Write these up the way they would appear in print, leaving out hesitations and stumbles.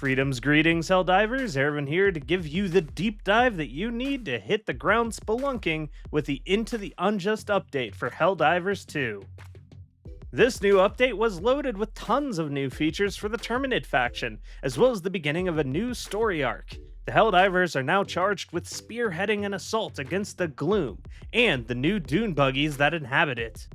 Freedom's greetings, Helldivers. Ervin here to give you the deep dive that you need to hit the ground spelunking with the Into the Unjust update for Helldivers 2. This new update was loaded with tons of new features for the Terminid faction, as well as the beginning of a new story arc. The Helldivers are now charged with spearheading an assault against the Gloom, and the new dune buggies that inhabit it.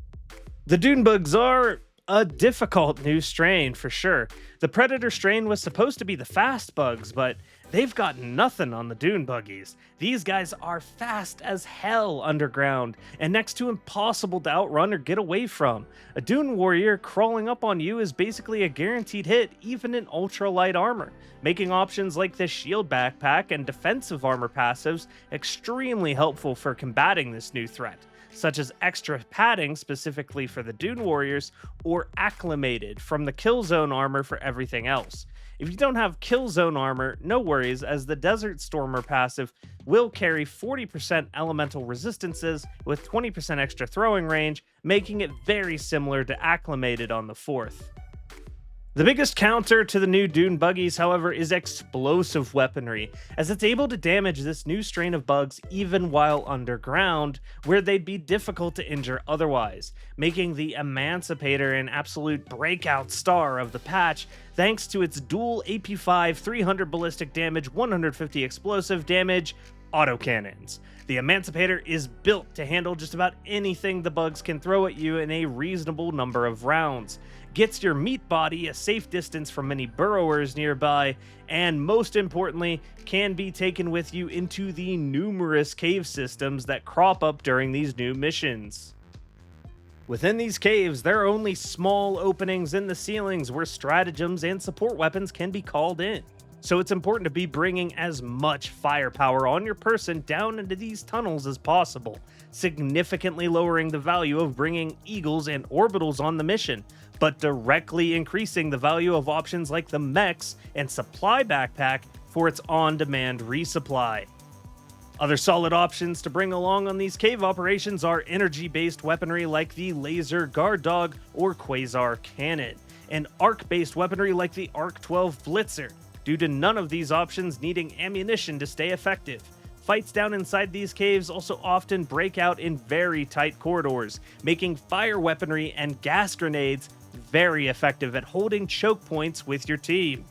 The dune bugs are a difficult new strain for sure. The predator strain was supposed to be the fast bugs, but they've got nothing on the dune buggies. These guys are fast as hell underground, and next to impossible to outrun or get away from. A dune warrior crawling up on you is basically a guaranteed hit, even in ultralight armor, making options like the shield backpack and defensive armor passives extremely helpful for combating this new threat, such as extra padding specifically for the dune warriors, or acclimated from the kill zone armor for everything else. If you don't have kill zone armor, no worries, as the Desert Stormer passive will carry 40% elemental resistances with 20% extra throwing range, making it very similar to acclimated on the 4th. The biggest counter to the new dune buggies, however, is explosive weaponry, as it's able to damage this new strain of bugs even while underground, where they'd be difficult to injure otherwise, making the Emancipator an absolute breakout star of the patch thanks to its dual AP5 300 ballistic damage, 150 explosive damage autocannons. The Emancipator is built to handle just about anything the bugs can throw at you in a reasonable number of rounds, gets your meat body a safe distance from any burrowers nearby, and most importantly, can be taken with you into the numerous cave systems that crop up during these new missions. Within these caves, there are only small openings in the ceilings where stratagems and support weapons can be called in. So it's important to be bringing as much firepower on your person down into these tunnels as possible, significantly lowering the value of bringing eagles and orbitals on the mission, but directly increasing the value of options like the mechs and supply backpack for its on-demand resupply. Other solid options to bring along on these cave operations are energy-based weaponry like the Laser Guard Dog or Quasar Cannon, and arc-based weaponry like the Arc 12 Blitzer, due to none of these options needing ammunition to stay effective. Fights down inside these caves also often break out in very tight corridors, making fire weaponry and gas grenades very effective at holding choke points with your team.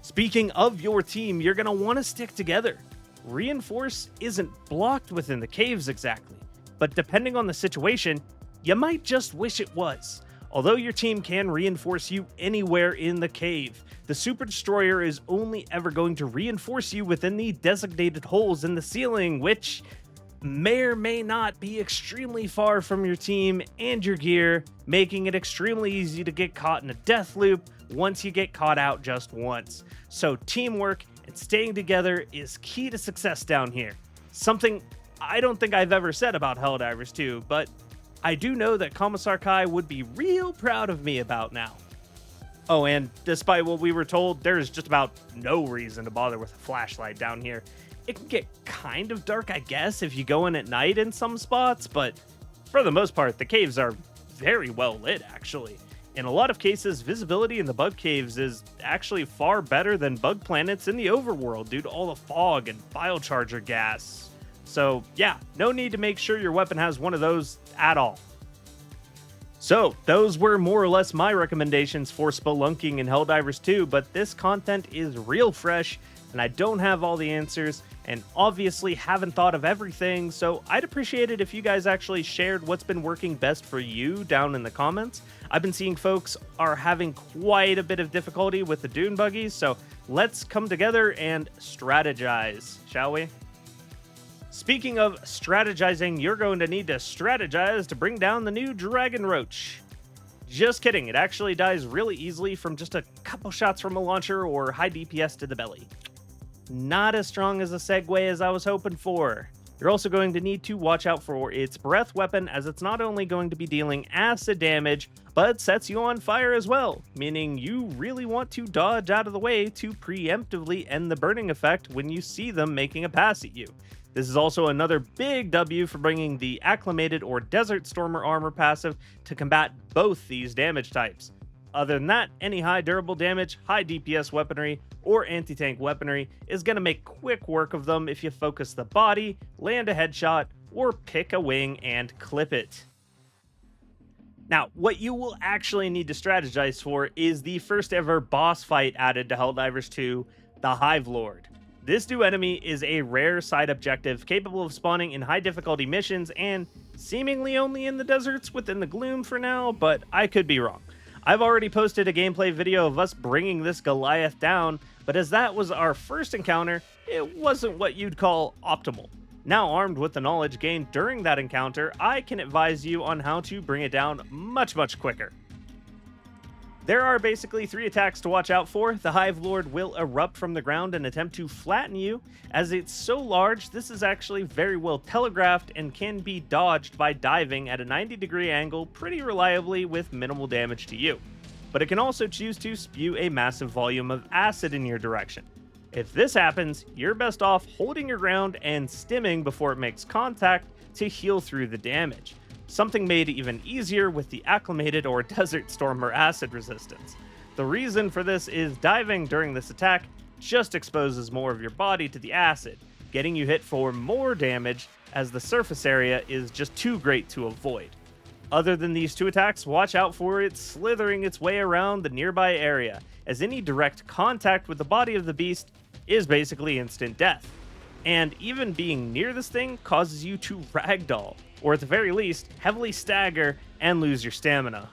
Speaking of your team, you're going to want to stick together. Reinforce isn't blocked within the caves exactly, but depending on the situation, you might just wish it was. Although your team can reinforce you anywhere in the cave, the Super Destroyer is only ever going to reinforce you within the designated holes in the ceiling, which may or may not be extremely far from your team and your gear, making it extremely easy to get caught in a death loop once you get caught out just once. So teamwork and staying together is key to success down here. Something I don't think I've ever said about Helldivers 2, but I do know that Commissar Kai would be real proud of me about now. Oh, and despite what we were told, there's just about no reason to bother with a flashlight down here. It can get kind of dark, I guess, if you go in at night in some spots, but for the most part, the caves are very well lit, actually. In a lot of cases, visibility in the bug caves is actually far better than bug planets in the overworld due to all the fog and biocharger gas. So yeah, no need to make sure your weapon has one of those at all. So those were more or less my recommendations for spelunking in Helldivers 2, but this content is real fresh and I don't have all the answers and obviously haven't thought of everything, so I'd appreciate it if you guys actually shared what's been working best for you down in the comments. I've been seeing folks are having quite a bit of difficulty with the dune buggies, so let's come together and strategize, shall we? Speaking of strategizing, you're going to need to strategize to bring down the new Dragon Roach. Just kidding, it actually dies really easily from just a couple shots from a launcher or high DPS to the belly. Not as strong as a segue as I was hoping for. You're also going to need to watch out for its breath weapon, as it's not only going to be dealing acid damage, but sets you on fire as well, meaning you really want to dodge out of the way to preemptively end the burning effect when you see them making a pass at you. This is also another big W for bringing the Acclimated or Desert Stormer armor passive to combat both these damage types. Other than that, any high durable damage, high DPS weaponry, or anti-tank weaponry is going to make quick work of them if you focus the body, land a headshot, or pick a wing and clip it. Now, what you will actually need to strategize for is the first ever boss fight added to Helldivers 2, the Hive Lord. This new enemy is a rare side objective capable of spawning in high difficulty missions and seemingly only in the deserts within the gloom for now, but I could be wrong. I've already posted a gameplay video of us bringing this Goliath down, but as that was our first encounter, it wasn't what you'd call optimal. Now armed with the knowledge gained during that encounter, I can advise you on how to bring it down much quicker. There are basically 3 attacks to watch out for. The Hive Lord will erupt from the ground and attempt to flatten you. As it's so large, this is actually very well telegraphed and can be dodged by diving at a 90-degree angle pretty reliably with minimal damage to you. But it can also choose to spew a massive volume of acid in your direction. If this happens, you're best off holding your ground and stimming before it makes contact to heal through the damage. Something made even easier with the acclimated or desert stormer acid resistance. The reason for this is diving during this attack just exposes more of your body to the acid, getting you hit for more damage as the surface area is just too great to avoid. Other than these 2 attacks, watch out for it slithering its way around the nearby area, as any direct contact with the body of the beast is basically instant death. And even being near this thing causes you to ragdoll, or at the very least, heavily stagger and lose your stamina.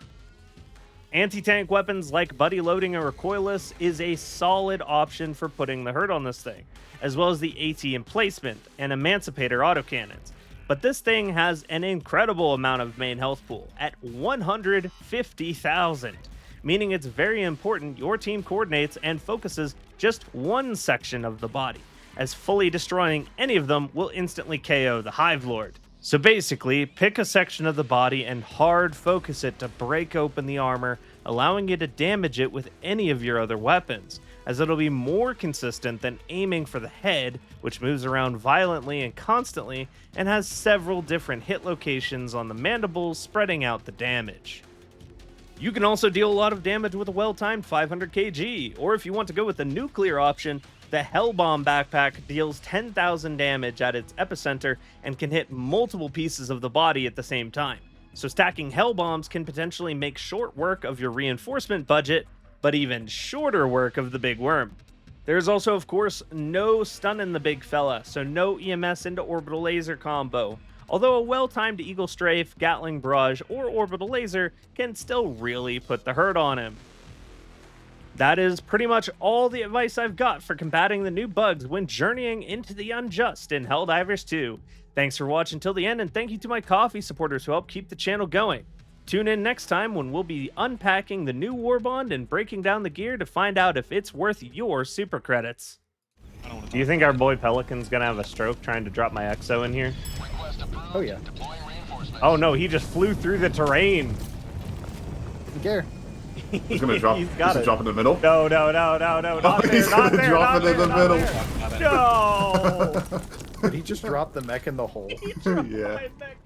Anti-tank weapons like buddy loading or recoilless is a solid option for putting the hurt on this thing, as well as the AT emplacement and emancipator autocannons. But this thing has an incredible amount of main health pool at 150,000, meaning it's very important your team coordinates and focuses just one section of the body, as fully destroying any of them will instantly KO the Hive Lord. So basically, pick a section of the body and hard focus it to break open the armor, allowing you to damage it with any of your other weapons, as it'll be more consistent than aiming for the head, which moves around violently and constantly, and has several different hit locations on the mandibles spreading out the damage. You can also deal a lot of damage with a well-timed 500 kg, or if you want to go with the nuclear option, the Hellbomb backpack deals 10,000 damage at its epicenter and can hit multiple pieces of the body at the same time. So stacking Hellbombs can potentially make short work of your reinforcement budget, but even shorter work of the big worm. There's also, of course, no stun in the big fella, so no EMS into orbital laser combo. Although a well-timed Eagle Strafe, Gatling Barrage, or orbital laser can still really put the hurt on him. That is pretty much all the advice I've got for combating the new bugs when journeying into the Unjust in Helldivers 2. Thanks for watching till the end, and thank you to my coffee supporters who help keep the channel going. Tune in next time when we'll be unpacking the new Warbond and breaking down the gear to find out if it's worth your super credits. Do you think our boy Pelican's gonna have a stroke trying to drop my Exo in here? Oh yeah. Oh no, he just flew through the terrain. Didn't care. He's gonna drop. He's got it. Drop in the middle. No, not there, He's not gonna there, drop not it in the there, middle. not there. No! Did he just drop the mech in the hole? He dropped Yeah. my mech